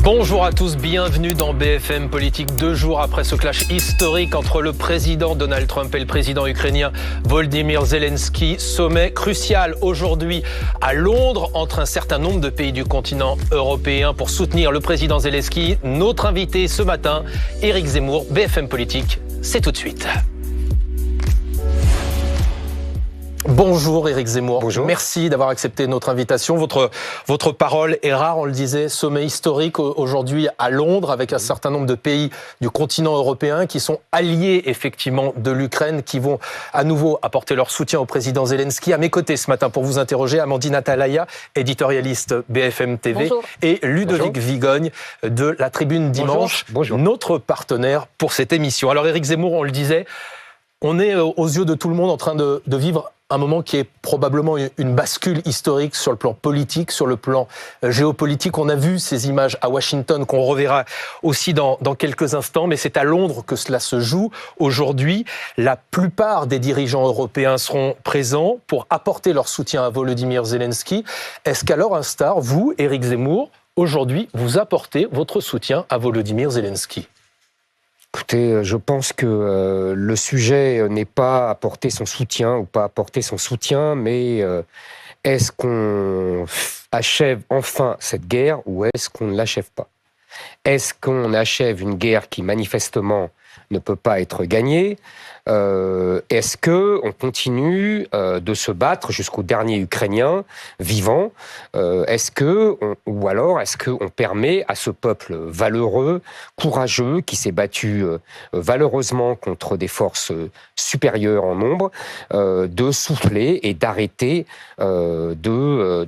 Bonjour à tous, bienvenue dans BFM Politique. 2 jours après ce clash historique entre le président Donald Trump et le président ukrainien Volodymyr Zelensky, sommet crucial aujourd'hui à Londres entre un certain nombre de pays du continent européen pour soutenir le président Zelensky. Notre invité ce matin, Éric Zemmour, BFM Politique, c'est tout de suite. Bonjour Éric Zemmour. Bonjour. Merci d'avoir accepté notre invitation. Votre parole est rare, on le disait, sommet historique aujourd'hui à Londres avec un certain nombre de pays du continent européen qui sont alliés effectivement de l'Ukraine, qui vont à nouveau apporter leur soutien au président Zelensky. À mes côtés ce matin pour vous interroger, Amandine Atalaya, éditorialiste BFM TV. Bonjour. Et Ludovic Vigogne de La Tribune Dimanche, Bonjour. notre partenaire pour cette émission. Alors Éric Zemmour, on le disait, on est aux yeux de tout le monde en train de vivre un moment qui est probablement une bascule historique sur le plan politique, sur le plan géopolitique. On a vu ces images à Washington qu'on reverra aussi dans quelques instants, mais c'est à Londres que cela se joue. Aujourd'hui, la plupart des dirigeants européens seront présents pour apporter leur soutien à Volodymyr Zelensky. Est-ce qu'à leur instar, vous, Éric Zemmour, aujourd'hui, vous apportez votre soutien à Volodymyr Zelensky ? Écoutez, je pense que le sujet n'est pas apporter son soutien ou pas apporter son soutien, mais est-ce qu'on achève enfin cette guerre ou est-ce qu'on ne l'achève pas ? Est-ce qu'on achève une guerre qui manifestement ne peut pas être gagnée ? Est-ce qu'on continue de se battre jusqu'au dernier Ukrainien vivant ? Ou alors est-ce qu'on permet à ce peuple valeureux, courageux, qui s'est battu valeureusement contre des forces supérieures en nombre, de souffler et d'arrêter de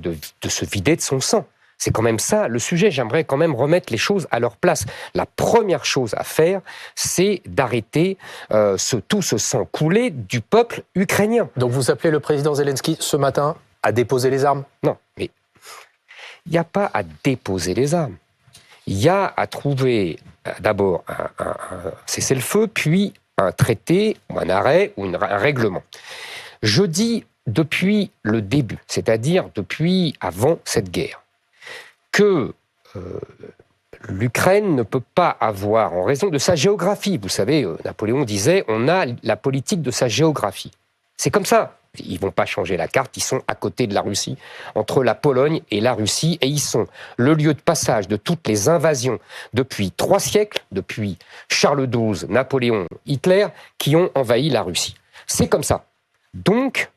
se vider de son sang ? C'est quand même ça le sujet. J'aimerais quand même remettre les choses à leur place. La première chose à faire, c'est d'arrêter tout ce sang coulé du peuple ukrainien. Donc vous appelez le président Zelensky ce matin à déposer les armes ? Non, mais il n'y a pas à déposer les armes. Il y a à trouver d'abord un cessez-le-feu, puis un traité, ou un arrêt, ou un règlement. Je dis depuis le début, c'est-à-dire depuis avant cette guerre, que l'Ukraine ne peut pas avoir, en raison de sa géographie, vous savez, Napoléon disait, on a la politique de sa géographie. C'est comme ça. Ils ne vont pas changer la carte, ils sont à côté de la Russie, entre la Pologne et la Russie, et ils sont le lieu de passage de toutes les invasions depuis 3 siècles, depuis Charles XII, Napoléon, Hitler, qui ont envahi la Russie. C'est comme ça. Donc,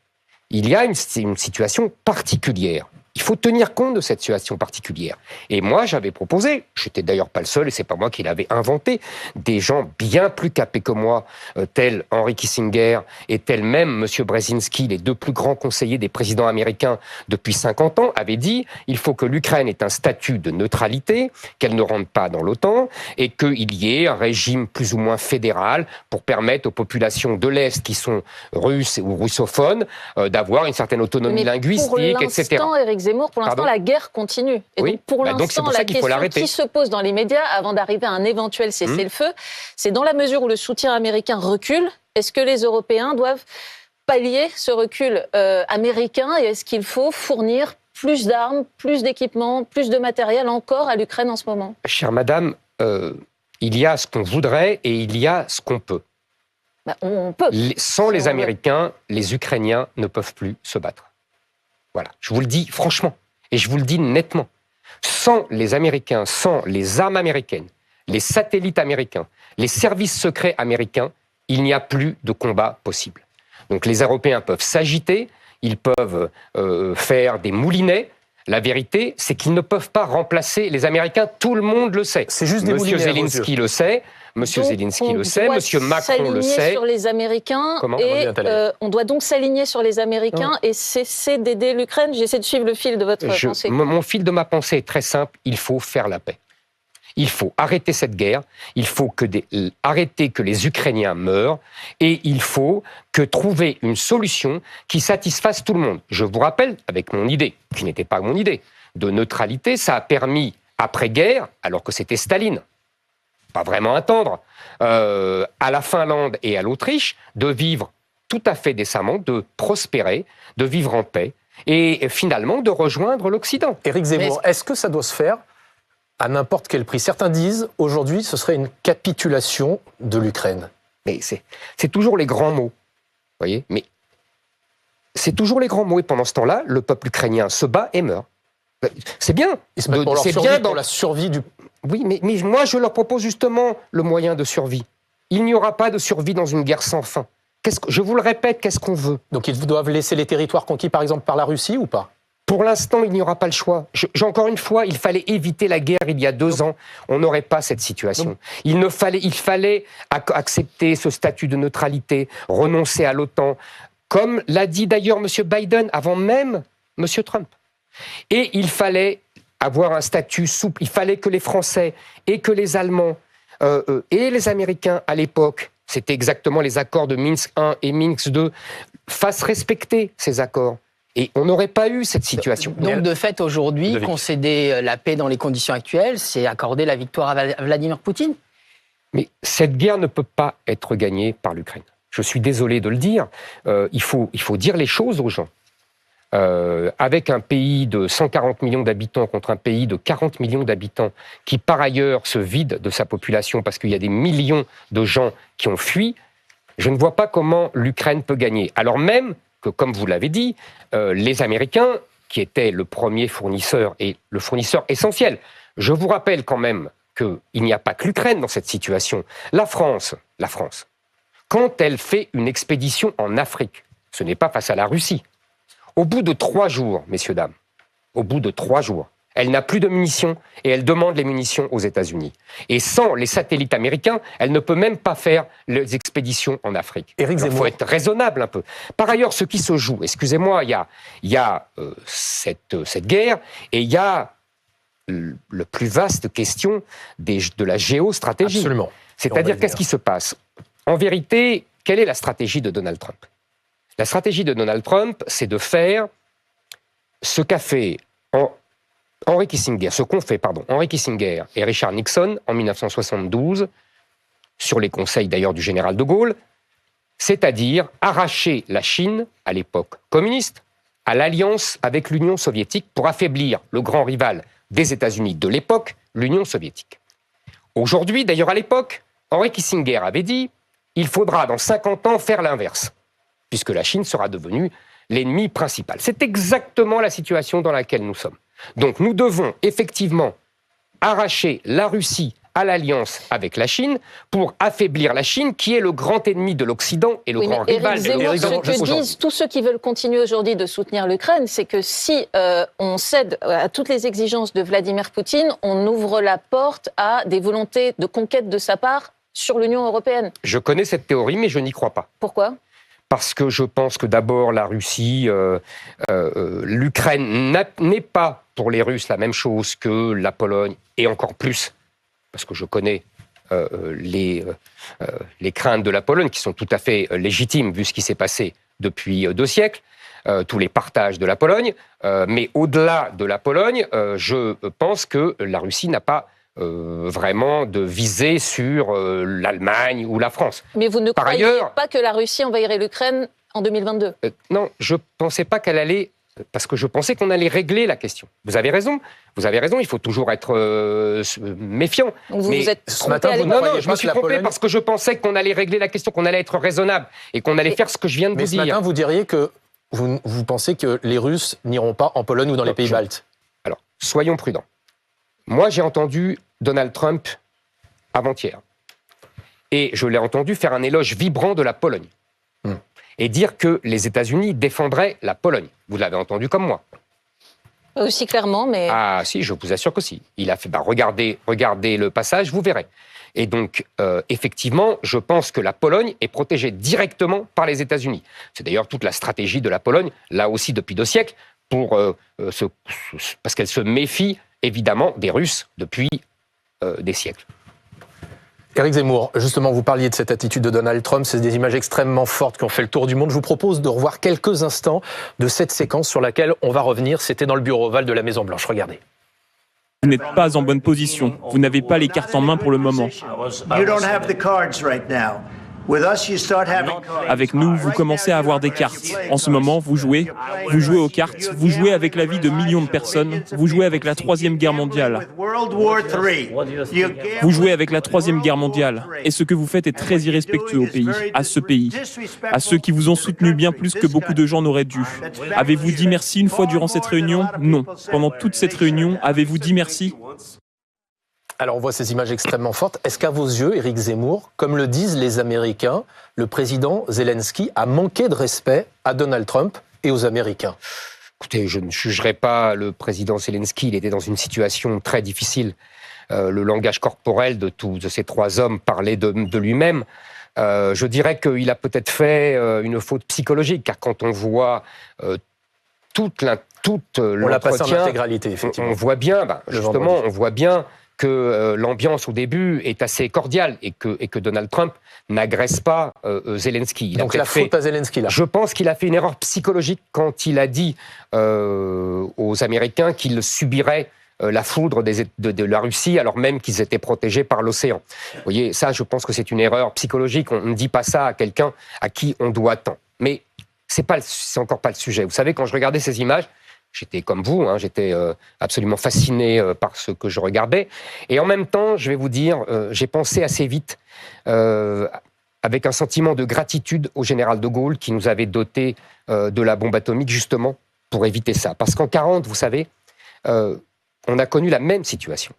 il y a une situation particulière. Il faut tenir compte de cette situation particulière. Et moi, j'avais proposé, j'étais d'ailleurs pas le seul, et c'est pas moi qui l'avais inventé, des gens bien plus capés que moi, tels Henry Kissinger et tels même M. Brzezinski, les 2 plus grands conseillers des présidents américains depuis 50 ans, avaient dit il faut que l'Ukraine ait un statut de neutralité, qu'elle ne rentre pas dans l'OTAN, et qu'il y ait un régime plus ou moins fédéral pour permettre aux populations de l'Est qui sont russes ou russophones d'avoir une certaine autonomie linguistique, etc. Zemmour, pour l'instant, la guerre continue. Et oui. Donc, pour l'instant, la question qui se pose dans les médias, avant d'arriver à un éventuel cessez-le-feu, c'est dans la mesure où le soutien américain recule, est-ce que les Européens doivent pallier ce recul américain et est-ce qu'il faut fournir plus d'armes, plus d'équipements, plus de matériel encore à l'Ukraine en ce moment ? Chère madame, il y a ce qu'on voudrait et il y a ce qu'on peut. On peut. Sans les Américains, les Ukrainiens ne peuvent plus se battre. Voilà, je vous le dis franchement, et je vous le dis nettement. Sans les Américains, sans les armes américaines, les satellites américains, les services secrets américains, il n'y a plus de combat possible. Donc les Européens peuvent s'agiter, ils peuvent faire des moulinets. La vérité, c'est qu'ils ne peuvent pas remplacer les Américains. Tout le monde le sait. C'est juste des Monsieur Zelensky le sait. Monsieur Zelensky le sait, Monsieur Macron le sait. Sur les Américains on doit donc s'aligner sur les Américains et cesser d'aider l'Ukraine. J'essaie de suivre le fil de votre pensée. Mon fil de ma pensée est très simple. Il faut faire la paix. Il faut arrêter cette guerre. Il faut arrêter que les Ukrainiens meurent. Et il faut trouver une solution qui satisfasse tout le monde. Je vous rappelle, avec mon idée, qui n'était pas mon idée, de neutralité, ça a permis, après-guerre, alors que c'était Staline, pas vraiment attendre, à la Finlande et à l'Autriche, de vivre tout à fait décemment, de prospérer, de vivre en paix, et finalement de rejoindre l'Occident. Éric Zemmour, est-ce que ça doit se faire à n'importe quel prix. Certains disent, aujourd'hui, ce serait une capitulation de l'Ukraine. Mais c'est toujours les grands mots, vous voyez. Mais c'est toujours les grands mots. Et pendant ce temps-là, le peuple ukrainien se bat et meurt. C'est bien. Ils se battent pour leur survie, pour la survie du... Oui, mais moi, je leur propose justement le moyen de survie. Il n'y aura pas de survie dans une guerre sans fin. Je vous le répète, qu'est-ce qu'on veut? Donc ils doivent laisser les territoires conquis, par exemple, par la Russie ou pas? Pour l'instant, il n'y aura pas le choix. Encore une fois, il fallait éviter la guerre il y a 2 ans. On n'aurait pas cette situation. Il fallait accepter ce statut de neutralité, renoncer à l'OTAN, comme l'a dit d'ailleurs M. Biden avant même M. Trump. Et il fallait avoir un statut souple. Il fallait que les Français et que les Allemands et les Américains à l'époque, c'était exactement les accords de Minsk I et Minsk II, fassent respecter ces accords. Et on n'aurait pas eu cette situation. Donc, de fait, aujourd'hui, concéder la paix dans les conditions actuelles, c'est accorder la victoire à Vladimir Poutine? Mais cette guerre ne peut pas être gagnée par l'Ukraine. Je suis désolé de le dire. Il faut dire les choses aux gens. Avec un pays de 140 millions d'habitants contre un pays de 40 millions d'habitants qui, par ailleurs, se vide de sa population parce qu'il y a des millions de gens qui ont fui, je ne vois pas comment l'Ukraine peut gagner. Alors même que, comme vous l'avez dit, les Américains, qui étaient le premier fournisseur et le fournisseur essentiel, je vous rappelle quand même qu'il n'y a pas que l'Ukraine dans cette situation. La France, quand elle fait une expédition en Afrique, ce n'est pas face à la Russie. Au bout de 3 jours, messieurs, dames, au bout de 3 jours, elle n'a plus de munitions et elle demande les munitions aux États-Unis. Et sans les satellites américains, elle ne peut même pas faire les expéditions en Afrique. Il faut être raisonnable un peu. Par ailleurs, ce qui se joue, excusez-moi, il y a cette guerre et il y a la plus vaste question de la géostratégie. Absolument. C'est-à-dire, qu'est-ce qui se passe? En vérité, quelle est la stratégie de Donald Trump? La stratégie de Donald Trump, c'est de faire ce qu'a fait Henry Kissinger et Richard Nixon en 1972, sur les conseils d'ailleurs du général de Gaulle, c'est-à-dire arracher la Chine, à l'époque communiste, à l'alliance avec l'Union soviétique pour affaiblir le grand rival des États-Unis de l'époque, l'Union soviétique. Aujourd'hui, d'ailleurs à l'époque, Henry Kissinger avait dit « il faudra dans 50 ans faire l'inverse ». Puisque la Chine sera devenue l'ennemi principal. C'est exactement la situation dans laquelle nous sommes. Donc nous devons effectivement arracher la Russie à l'alliance avec la Chine pour affaiblir la Chine, qui est le grand ennemi de l'Occident et le grand rival de l'Occident. Ce que disent tous ceux qui veulent continuer aujourd'hui de soutenir l'Ukraine, c'est que si on cède à toutes les exigences de Vladimir Poutine, on ouvre la porte à des volontés de conquête de sa part sur l'Union européenne. Je connais cette théorie, mais je n'y crois pas. Pourquoi ? Parce que je pense que d'abord la Russie, l'Ukraine n'est pas pour les Russes la même chose que la Pologne, et encore plus, parce que je connais les craintes de la Pologne, qui sont tout à fait légitimes vu ce qui s'est passé depuis 2 siècles, tous les partages de la Pologne, mais au-delà de la Pologne, je pense que la Russie n'a pas vraiment de viser sur l'Allemagne ou la France. Mais vous ne croyez pas que la Russie envahirait l'Ukraine en 2022 Non, je ne pensais pas qu'elle allait... Parce que je pensais qu'on allait régler la question. Vous avez raison, il faut toujours être méfiant. Donc vous êtes trompé à l'époque. Non, je me suis trompé parce que je pensais qu'on allait régler la question, qu'on allait être raisonnable et qu'on allait faire ce que je viens de vous dire. Mais ce matin, vous diriez que vous pensez que les Russes n'iront pas en Pologne ou dans les pays baltes. Alors, soyons prudents. Moi, j'ai entendu Donald Trump avant-hier. Et je l'ai entendu faire un éloge vibrant de la Pologne. Et dire que les États-Unis défendraient la Pologne. Vous l'avez entendu comme moi. Aussi clairement, mais... Ah si, je vous assure que si. Il a fait, regardez le passage, vous verrez. Et donc, effectivement, je pense que la Pologne est protégée directement par les États-Unis. C'est d'ailleurs toute la stratégie de la Pologne, là aussi depuis 2 siècles, parce qu'elle se méfie évidemment des Russes depuis des siècles. Éric Zemmour, justement, vous parliez de cette attitude de Donald Trump, c'est des images extrêmement fortes qui ont fait le tour du monde. Je vous propose de revoir quelques instants de cette séquence sur laquelle on va revenir. C'était dans le bureau ovale de la Maison-Blanche. Regardez. Vous n'êtes pas en bonne position. Vous n'avez pas les cartes en main pour le moment. You don't have the cards right now. Avec nous, vous commencez à avoir des cartes. En ce moment, vous jouez aux cartes, vous jouez avec la vie de millions de personnes, vous jouez avec la Troisième Guerre mondiale. Vous jouez avec la Troisième Guerre mondiale. Et ce que vous faites est très irrespectueux au pays, à ce pays, à ceux qui vous ont soutenu bien plus que beaucoup de gens n'auraient dû. Avez-vous dit merci une fois durant cette réunion? Non. Pendant toute cette réunion, avez-vous dit merci? Alors on voit ces images extrêmement fortes. Est-ce qu'à vos yeux, Éric Zemmour, comme le disent les Américains, le président Zelensky a manqué de respect à Donald Trump et aux Américains? Écoutez, je ne jugerai pas le président Zelensky, il était dans une situation très difficile. Le langage corporel de ces trois hommes parlait de lui-même. Je dirais qu'il a peut-être fait une faute psychologique, car quand on voit toute l'entretien... On l'a passé en intégralité, effectivement. On voit bien, on voit bien que l'ambiance au début est assez cordiale et que Donald Trump n'agresse pas Zelensky. Donc la faute à Zelensky, là. Je pense qu'il a fait une erreur psychologique quand il a dit aux Américains qu'ils subiraient la foudre de la Russie alors même qu'ils étaient protégés par l'océan. Vous voyez, ça, je pense que c'est une erreur psychologique. On ne dit pas ça à quelqu'un à qui on doit tant. Mais c'est encore pas le sujet. Vous savez, quand je regardais ces images, j'étais comme vous, j'étais absolument fasciné par ce que je regardais. Et en même temps, je vais vous dire, j'ai pensé assez vite, avec un sentiment de gratitude au général de Gaulle qui nous avait doté de la bombe atomique, justement, pour éviter ça. Parce qu'en 1940, vous savez, on a connu la même situation.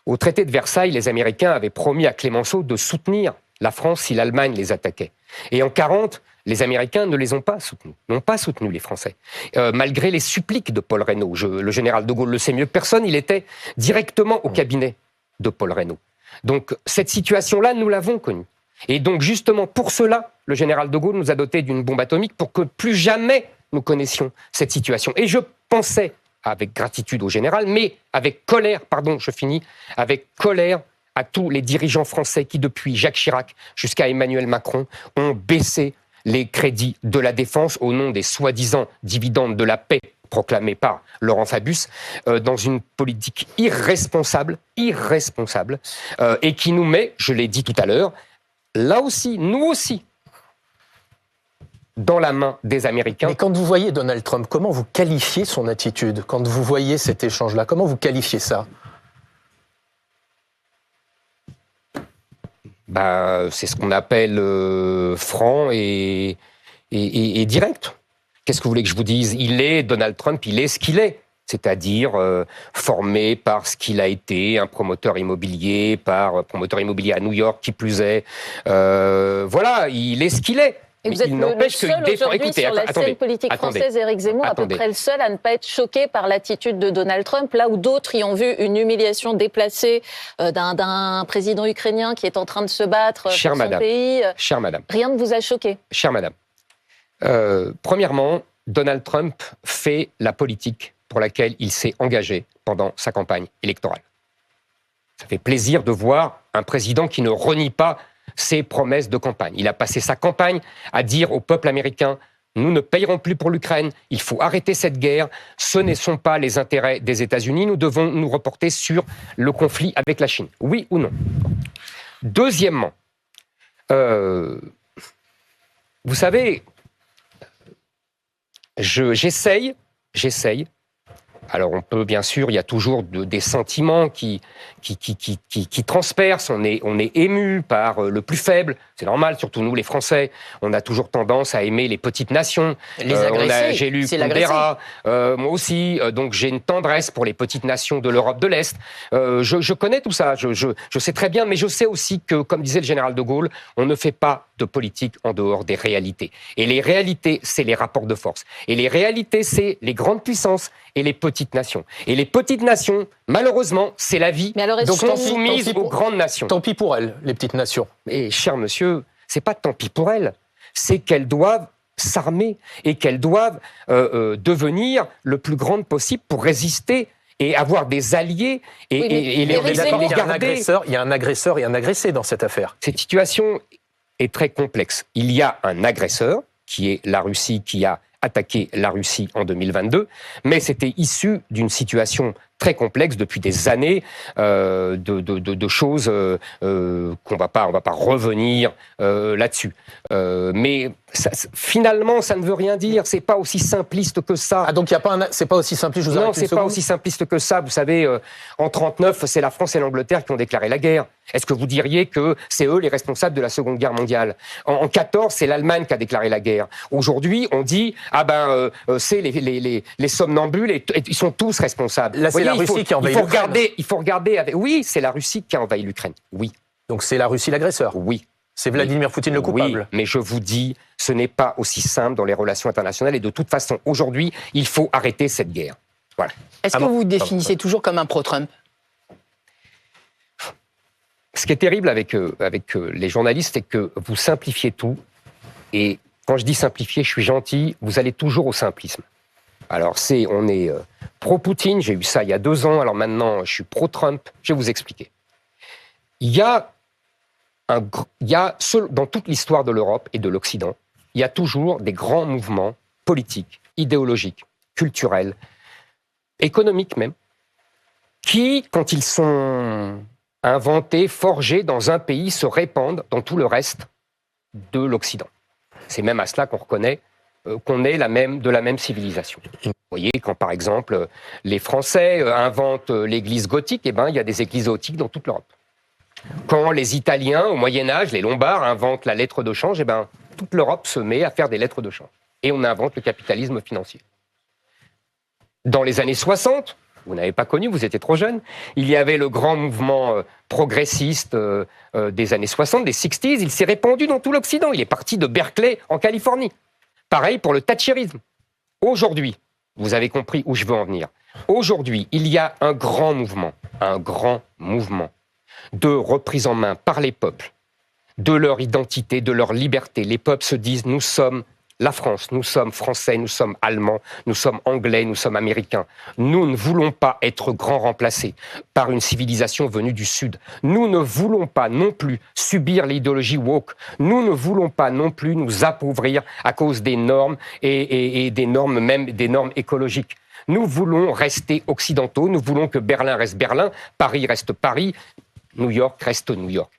Au traité de Versailles, les Américains avaient promis à Clémenceau de soutenir la France si l'Allemagne les attaquait. Et en 1940, les Américains ne les ont pas soutenus, n'ont pas soutenu les Français. Malgré les suppliques de Paul Reynaud, le général de Gaulle le sait mieux que personne, il était directement au cabinet de Paul Reynaud. Donc cette situation-là, nous l'avons connue. Et donc justement pour cela, le général de Gaulle nous a dotés d'une bombe atomique pour que plus jamais nous connaissions cette situation. Et je pensais, avec gratitude au général, mais avec colère, avec colère à tous les dirigeants français qui, depuis Jacques Chirac jusqu'à Emmanuel Macron, ont baissé les crédits de la défense au nom des soi-disant dividendes de la paix proclamés par Laurent Fabius, dans une politique irresponsable, et qui nous met, je l'ai dit tout à l'heure, là aussi, nous aussi, dans la main des Américains. Mais quand vous voyez Donald Trump, comment vous qualifiez son attitude? Quand vous voyez cet échange-là, comment vous qualifiez ça? C'est ce qu'on appelle franc et direct. Qu'est-ce que vous voulez que je vous dise? Donald Trump, il est ce qu'il est. C'est-à-dire formé par ce qu'il a été, un promoteur immobilier à New York, qui plus est. Voilà, il est ce qu'il est. Et vous êtes le seul aujourd'hui sur la scène politique française, Éric Zemmour, à peu près le seul à ne pas être choqué par l'attitude de Donald Trump, là où d'autres y ont vu une humiliation déplacée d'un président ukrainien qui est en train de se battre pour son pays. Chère madame. Rien ne vous a choqué? Chère madame. Premièrement, Donald Trump fait la politique pour laquelle il s'est engagé pendant sa campagne électorale. Ça fait plaisir de voir un président qui ne renie pas ses promesses de campagne. Il a passé sa campagne à dire au peuple américain « Nous ne payerons plus pour l'Ukraine, il faut arrêter cette guerre, ce ne sont pas les intérêts des États-Unis, nous devons nous reporter sur le conflit avec la Chine. » Oui ou non? Deuxièmement, vous savez, j'essaye. Alors on peut, bien sûr, il y a toujours des sentiments qui transpercent. On est ému par le plus faible. C'est normal, surtout nous, les Français. On a toujours tendance à aimer les petites nations. Les agressés. J'ai lu Kundera, moi aussi. Donc j'ai une tendresse pour les petites nations de l'Europe de l'Est. Je connais tout ça. Je sais très bien, mais je sais aussi que, comme disait le général de Gaulle, on ne fait pas de politique en dehors des réalités. Et les réalités, c'est les rapports de force. Et les réalités, c'est les grandes puissances et les petites nations. Et les petites nations, malheureusement, c'est la vie. Donc sont soumises aux grandes nations. Tant pis pour elles, les petites nations. Et cher monsieur, c'est pas tant pis pour elles. C'est qu'elles doivent s'armer et qu'elles doivent devenir le plus grandes possible pour résister et avoir des alliés et les regarder. Il y a un agresseur et un agressé dans cette affaire. Cette situation est très complexe. Il y a un agresseur, qui est la Russie, qui a attaqué la Russie en 2022, mais c'était issu d'une situation très complexe depuis des années, de choses qu'on va pas revenir là-dessus. Mais finalement, ça ne veut rien dire. C'est pas aussi simpliste que ça. Ah, donc c'est pas aussi simpliste. Non, c'est pas aussi simpliste que ça. Vous savez, en 1939, c'est la France et l'Angleterre qui ont déclaré la guerre. Est-ce que vous diriez que c'est eux les responsables de la Seconde Guerre mondiale? En 1914, c'est l'Allemagne qui a déclaré la guerre. Aujourd'hui, on dit c'est les somnambules et ils sont tous responsables. Là, c'est la Russie qui a envahi l'Ukraine. Il faut regarder. Oui, c'est la Russie qui a envahi l'Ukraine. Oui. Donc c'est la Russie l'agresseur. Oui. C'est Vladimir Poutine le coupable. Oui, mais je vous dis, ce n'est pas aussi simple dans les relations internationales. Et de toute façon, aujourd'hui, il faut arrêter cette guerre. Voilà. Est-ce que vous vous définissez toujours comme un pro-Trump? Ce qui est terrible avec les journalistes, c'est que vous simplifiez tout. Et quand je dis simplifier, je suis gentil, vous allez toujours au simplisme. Alors, on est pro-Poutine, j'ai eu ça il y a 2 ans, alors maintenant, je suis pro-Trump. Je vais vous expliquer. Il y a dans toute l'histoire de l'Europe et de l'Occident, il y a toujours des grands mouvements politiques, idéologiques, culturels, économiques même, qui, quand ils sont inventés, forgés dans un pays, se répandent dans tout le reste de l'Occident. C'est même à cela qu'on reconnaît qu'on est de la même civilisation. Vous voyez, quand par exemple les Français inventent l'église gothique, il y a des églises gothiques dans toute l'Europe. Quand les Italiens, au Moyen-Âge, les Lombards inventent la lettre de change, toute l'Europe se met à faire des lettres de change. Et on invente le capitalisme financier. Dans les années 60, vous n'avez pas connu, vous étiez trop jeune, il y avait le grand mouvement progressiste des années 60, des 60s, il s'est répandu dans tout l'Occident. Il est parti de Berkeley, en Californie. Pareil pour le thatcherisme. Aujourd'hui, vous avez compris où je veux en venir. Aujourd'hui, il y a un grand mouvement de reprise en main par les peuples, de leur identité, de leur liberté. Les peuples se disent, nous sommes la France, nous sommes français, nous sommes allemands, nous sommes anglais, nous sommes américains. Nous ne voulons pas être grands remplacés par une civilisation venue du Sud. Nous ne voulons pas non plus subir l'idéologie woke. Nous ne voulons pas non plus nous appauvrir à cause des normes et des normes, même des normes écologiques. Nous voulons rester occidentaux, nous voulons que Berlin reste Berlin, Paris reste Paris, New York reste New York.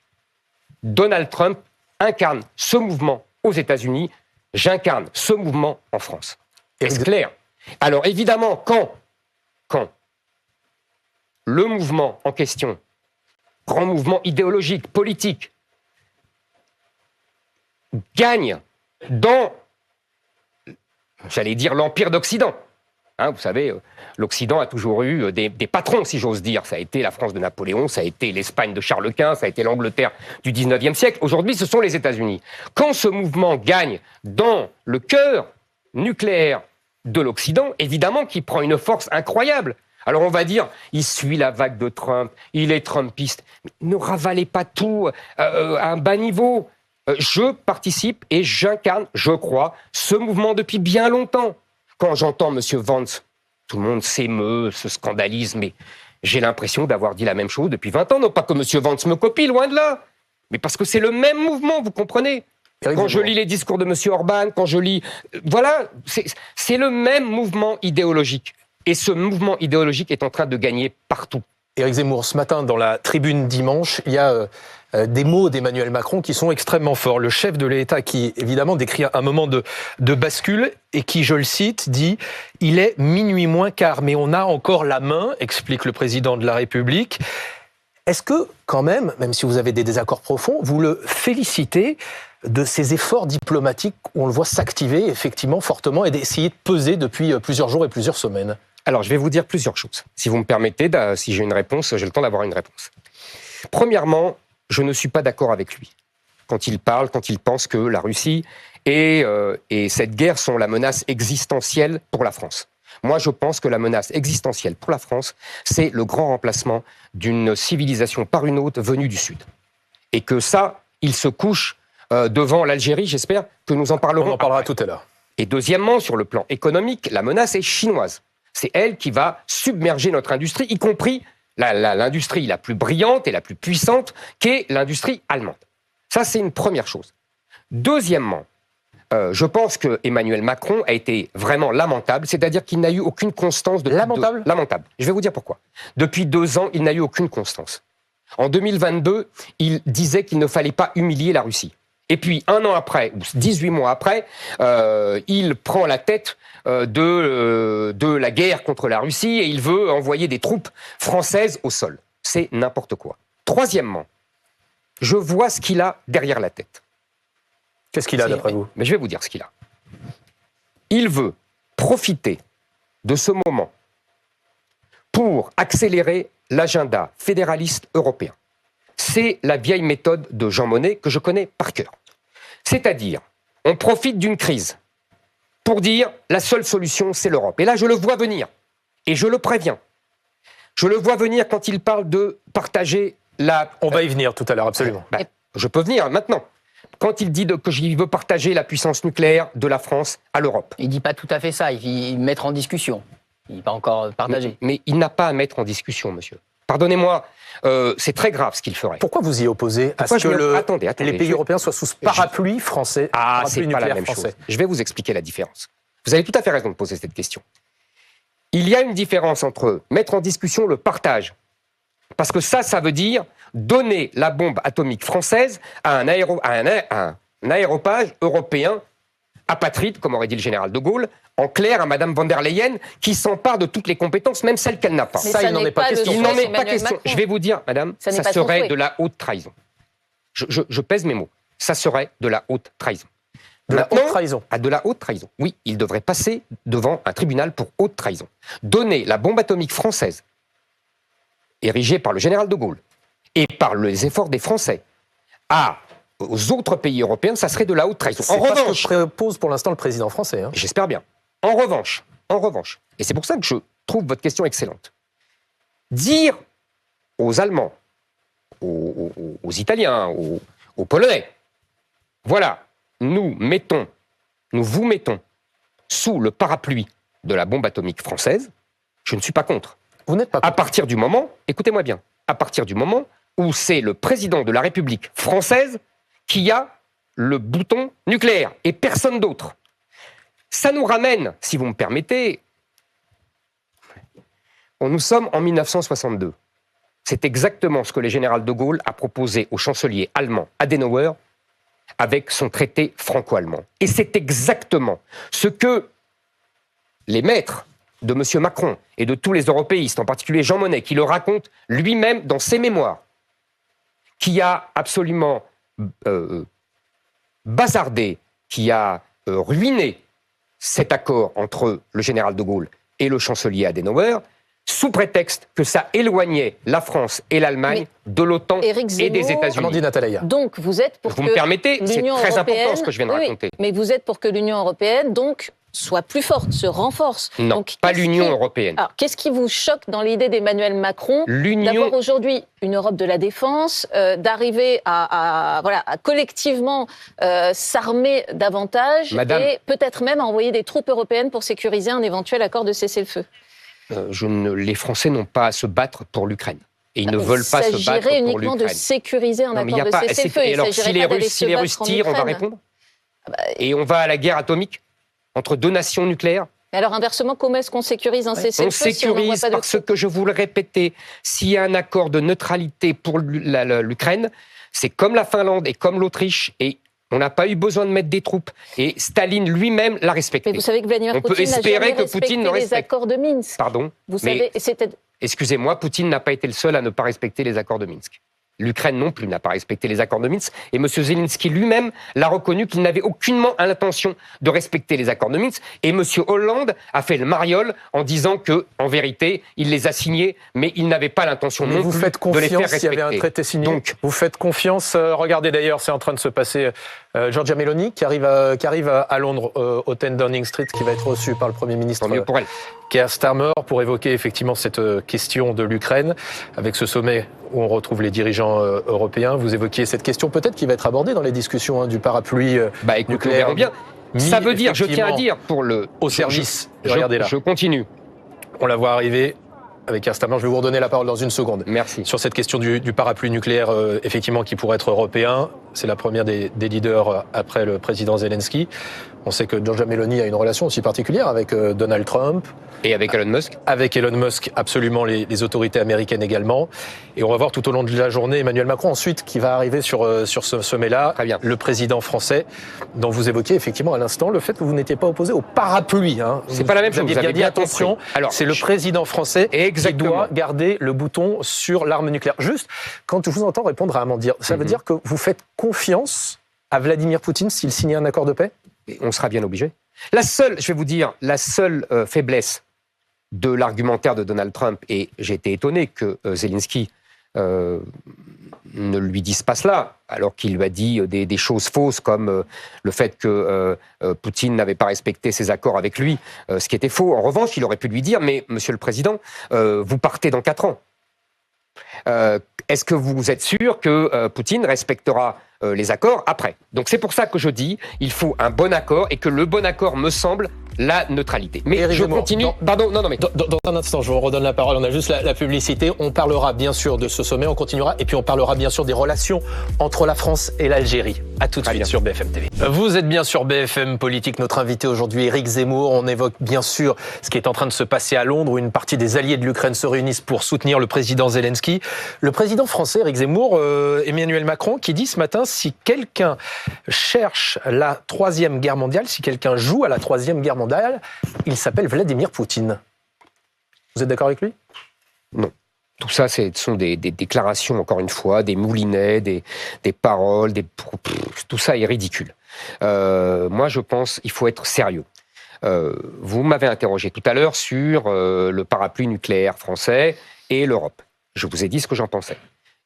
Donald Trump incarne ce mouvement aux États-Unis, j'incarne ce mouvement en France. Est-ce clair? Alors évidemment, quand le mouvement en question, grand mouvement idéologique, politique, gagne dans, j'allais dire, l'Empire d'Occident. Vous savez, l'Occident a toujours eu des patrons, si j'ose dire. Ça a été la France de Napoléon, ça a été l'Espagne de Charles Quint, ça a été l'Angleterre du 19e siècle. Aujourd'hui, ce sont les États-Unis. Quand ce mouvement gagne dans le cœur nucléaire de l'Occident, évidemment qu'il prend une force incroyable. Alors on va dire, il suit la vague de Trump, il est trumpiste. Mais ne ravalez pas tout à un bas niveau. Je participe et j'incarne, je crois, ce mouvement depuis bien longtemps. Quand j'entends M. Vance, tout le monde s'émeut, se scandalise, mais j'ai l'impression d'avoir dit la même chose depuis 20 ans. Non pas que M. Vance me copie, loin de là, mais parce que c'est le même mouvement, vous comprenez ? Quand je lis les discours de M. Orban, quand je lis... Voilà, c'est le même mouvement idéologique. Et ce mouvement idéologique est en train de gagner partout. Éric Zemmour, ce matin, dans la tribune dimanche, il y a des mots d'Emmanuel Macron qui sont extrêmement forts. Le chef de l'État qui, évidemment, décrit un moment de bascule et qui, je le cite, dit « Il est minuit moins quart, mais on a encore la main », explique le président de la République. Est-ce que, quand même si vous avez des désaccords profonds, vous le félicitez de ces efforts diplomatiques où on le voit s'activer effectivement fortement et d'essayer de peser depuis plusieurs jours et plusieurs semaines ? Alors, je vais vous dire plusieurs choses. Si vous me permettez, si j'ai une réponse, j'ai le temps d'avoir une réponse. Premièrement, je ne suis pas d'accord avec lui. Quand il pense que la Russie et cette guerre sont la menace existentielle pour la France. Moi, je pense que la menace existentielle pour la France, c'est le grand remplacement d'une civilisation par une autre venue du Sud. Et que ça, il se couche devant l'Algérie, j'espère que nous en parlerons. On en parlera tout à l'heure. Et deuxièmement, sur le plan économique, la menace est chinoise. C'est elle qui va submerger notre industrie, y compris l'industrie la plus brillante et la plus puissante, qu'est l'industrie allemande. Ça, c'est une première chose. Deuxièmement, Je pense que Emmanuel Macron a été vraiment lamentable, c'est-à-dire qu'il n'a eu aucune constance. Lamentable ? Lamentable. Je vais vous dire pourquoi. Depuis 2 ans, il n'a eu aucune constance. En 2022, il disait qu'il ne fallait pas humilier la Russie. Et puis, 1 an après, ou 18 mois après, il prend la tête de la guerre contre la Russie et il veut envoyer des troupes françaises au sol. C'est n'importe quoi. Troisièmement, je vois ce qu'il a derrière la tête. Qu'est-ce qu'il a, d'après vous ? Mais je vais vous dire ce qu'il a. Il veut profiter de ce moment pour accélérer l'agenda fédéraliste européen. C'est la vieille méthode de Jean Monnet que je connais par cœur. C'est-à-dire, on profite d'une crise pour dire la seule solution, c'est l'Europe. Et là, je le vois venir. Et je le préviens. Je le vois venir quand il parle de partager la... On va y venir tout à l'heure, absolument. Je peux venir maintenant. Quand il dit qu'il veut partager la puissance nucléaire de la France à l'Europe. Il ne dit pas tout à fait ça, il dit mettre en discussion. Il n'est pas encore partagé. Mais il n'a pas à mettre en discussion, monsieur. Pardonnez-moi, c'est très grave ce qu'il ferait. Pourquoi vous y opposez à ce que les pays européens soient sous parapluie français, c'est pas la même chose. Je vais vous expliquer la différence. Vous avez tout à fait raison de poser cette question. Il y a une différence entre mettre en discussion le partage, parce que ça veut dire donner la bombe atomique française à un aéropage européen apatride, comme aurait dit le général de Gaulle, en clair à Madame von der Leyen, qui s'empare de toutes les compétences, même celles qu'elle n'a pas. Mais ça, il n'en est pas question. Il n'en est pas question. Je vais vous dire, madame, ça serait de la haute trahison. Je pèse mes mots. Ça serait de la haute trahison. De la haute trahison. De la haute trahison. Oui, il devrait passer devant un tribunal pour haute trahison. Donner la bombe atomique française, érigée par le général de Gaulle, et par les efforts des Français, aux autres pays européens, ça serait de la haute trahison. En revanche, ce que propose pour l'instant le président français. Hein. J'espère bien. En revanche, et c'est pour ça que je trouve votre question excellente, dire aux Allemands, aux Italiens, aux Polonais, voilà, nous vous mettons sous le parapluie de la bombe atomique française, je ne suis pas contre. Vous n'êtes pas contre. À partir du moment, écoutez-moi bien, à partir du moment où c'est le président de la République française qui a le bouton nucléaire et personne d'autre. Ça nous ramène, si vous me permettez, nous sommes en 1962. C'est exactement ce que le général de Gaulle a proposé au chancelier allemand Adenauer avec son traité franco-allemand. Et c'est exactement ce que les maîtres de M. Macron et de tous les européistes, en particulier Jean Monnet, qui le raconte lui-même dans ses mémoires, qui a absolument bazardé, qui a ruiné cet accord entre le général de Gaulle et le chancelier Adenauer, sous prétexte que ça éloignait la France et l'Allemagne de l'OTAN et des États-Unis. Donc vous êtes pour vous me permettez, c'est très important ce que je viens de raconter. Mais vous êtes pour que l'Union européenne donc soit plus forte, se renforce. Non, donc, pas l'Union européenne. Alors, qu'est-ce qui vous choque dans l'idée d'Emmanuel Macron d'avoir aujourd'hui une Europe de la défense, d'arriver à collectivement s'armer davantage et peut-être même à envoyer des troupes européennes pour sécuriser un éventuel accord de cessez-le-feu? Les Français n'ont pas à se battre pour l'Ukraine. Et ils ne veulent pas se battre pour l'Ukraine. Il s'agirait uniquement de sécuriser un accord de cessez-le-feu. Et alors, si les Russes tirent, on va répondre et on va à la guerre atomique entre deux nations nucléaires. Et alors inversement, comment est-ce qu'on sécurise un cessez-le-feu? On sécurise parce que, je vous le répétais, s'il y a un accord de neutralité pour l'Ukraine, c'est comme la Finlande et comme l'Autriche, et on n'a pas eu besoin de mettre des troupes. Et Staline lui-même l'a respecté. Mais vous savez que Vladimir Poutine n'a jamais respecté les accords de Minsk. Pardon. Vous savez, excusez-moi, Poutine n'a pas été le seul à ne pas respecter les accords de Minsk. L'Ukraine non plus n'a pas respecté les accords de Minsk. Et M. Zelensky lui-même l'a reconnu qu'il n'avait aucunement l'intention de respecter les accords de Minsk. Et M. Hollande a fait le mariole en disant que, en vérité, il les a signés, mais il n'avait pas l'intention non plus de les faire respecter. S'il y avait un traité signé. Donc, vous faites confiance. Regardez d'ailleurs, c'est en train de se passer. Giorgia Meloni qui arrive à Londres au 10 Downing Street, qui va être reçue par le Premier ministre Keir Starmer pour évoquer effectivement cette question de l'Ukraine avec ce sommet où on retrouve les dirigeants européens. Vous évoquiez cette question peut-être qui va être abordée dans les discussions du parapluie nucléaire. Bien. Ça veut dire, je tiens à dire, pour le... Au service. Regardez là. Je continue. On la voit arriver avec Keir Starmer. Je vais vous redonner la parole dans une seconde. Merci. Sur cette question du parapluie nucléaire, effectivement, qui pourrait être européen. C'est la première des leaders après le président Zelensky. On sait que Giorgia Meloni a une relation aussi particulière avec Donald Trump. Et avec Elon Musk. Avec Elon Musk, absolument, les autorités américaines également. Et on va voir tout au long de la journée Emmanuel Macron ensuite qui va arriver sur ce sommet-là. Très bien. Le président français, dont vous évoquiez effectivement à l'instant le fait que vous n'étiez pas opposé au parapluie. C'est pas la même chose. Vous avez bien dit attention. Alors, c'est le président français qui doit garder le bouton sur l'arme nucléaire. Juste, quand je vous entends répondre à Amandine, ça veut dire que vous faites confiance à Vladimir Poutine s'il signe un accord de paix ? On sera bien obligé. Je vais vous dire, la seule faiblesse de l'argumentaire de Donald Trump, et j'ai été étonné que Zelensky ne lui dise pas cela, alors qu'il lui a dit des choses fausses comme le fait que Poutine n'avait pas respecté ses accords avec lui, ce qui était faux. En revanche, il aurait pu lui dire, mais Monsieur le Président, vous partez dans 4 ans. Est-ce que vous êtes sûr que Poutine respectera les accords après? Donc c'est pour ça que je dis, il faut un bon accord, et que le bon accord me semble la neutralité. Mais je continue. Dans un instant, je vous redonne la parole. On a juste la publicité. On parlera bien sûr de ce sommet. On continuera. Et puis on parlera bien sûr des relations entre la France et l'Algérie. À tout de suite sur BFM TV. Vous êtes bien sur BFM Politique. Notre invité aujourd'hui, Éric Zemmour. On évoque bien sûr ce qui est en train de se passer à Londres, où une partie des alliés de l'Ukraine se réunissent pour soutenir le président Zelensky. Le président français, Éric Zemmour, Emmanuel Macron, qui dit ce matin, si quelqu'un cherche la Troisième Guerre mondiale, si quelqu'un joue à la Troisième Guerre mondiale, il s'appelle Vladimir Poutine. Vous êtes d'accord avec lui ? Non. Tout ça, ce sont des déclarations, encore une fois, des moulinets, des paroles, tout ça est ridicule. Moi, je pense qu'il faut être sérieux. Vous m'avez interrogé tout à l'heure sur le parapluie nucléaire français et l'Europe. Je vous ai dit ce que j'en pensais.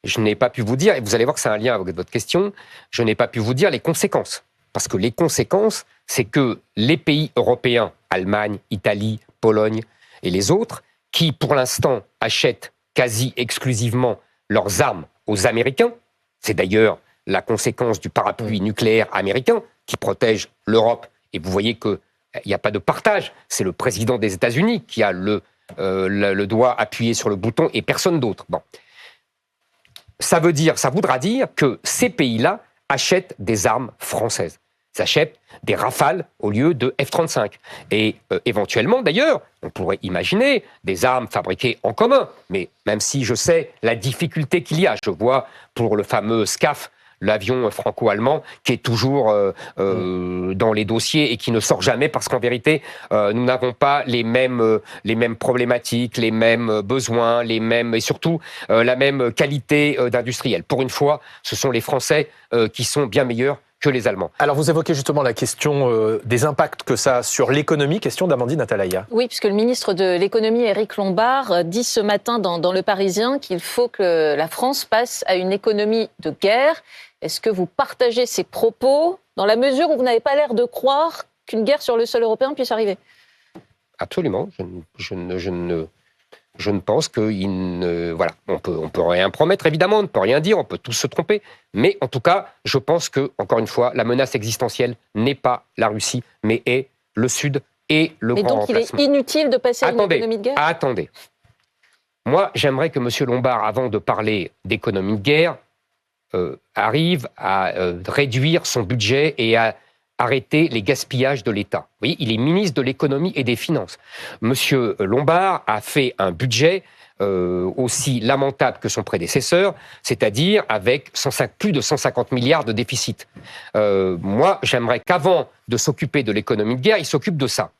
Je n'ai pas pu vous dire, et vous allez voir que c'est un lien avec votre question, je n'ai pas pu vous dire les conséquences. Parce que les conséquences, c'est que les pays européens, Allemagne, Italie, Pologne et les autres, qui pour l'instant achètent quasi exclusivement leurs armes aux Américains, c'est d'ailleurs la conséquence du parapluie nucléaire américain qui protège l'Europe, et vous voyez qu'il n'y a pas de partage, c'est le président des États-Unis qui a le doigt appuyé sur le bouton et personne d'autre. Bon. Ça voudra dire que ces pays-là achètent des armes françaises. Ils achètent des Rafales au lieu de F-35. Et éventuellement, d'ailleurs, on pourrait imaginer des armes fabriquées en commun. Mais même si je sais la difficulté qu'il y a, je vois pour le fameux SCAF, l'avion franco-allemand, qui est toujours dans les dossiers et qui ne sort jamais parce qu'en vérité, nous n'avons pas les mêmes problématiques, les mêmes besoins, et surtout la même qualité d'industriel. Pour une fois, ce sont les Français qui sont bien meilleurs que les Allemands. Alors vous évoquez justement la question des impacts que ça a sur l'économie, question d'Amandine Atalaya. Oui, puisque le ministre de l'économie, Éric Lombard, dit ce matin dans Le Parisien qu'il faut que la France passe à une économie de guerre. Est-ce que vous partagez ces propos dans la mesure où vous n'avez pas l'air de croire qu'une guerre sur le sol européen puisse arriver? Absolument. Je ne pense voilà, on peut rien promettre, évidemment, on ne peut rien dire, on peut tous se tromper. Mais en tout cas, je pense que, encore une fois, la menace existentielle n'est pas la Russie, mais est le Sud et le grand remplacement. Mais donc, il est inutile de passer à une économie de guerre ? Attendez. Moi, j'aimerais que M. Lombard, avant de parler d'économie de guerre, arrive à réduire son budget et à arrêter les gaspillages de l'État. Vous voyez, il est ministre de l'économie et des finances. Monsieur Lombard a fait un budget aussi lamentable que son prédécesseur, c'est-à-dire avec plus de 150 milliards de déficit. Moi, j'aimerais qu'avant de s'occuper de l'économie de guerre, il s'occupe de ça.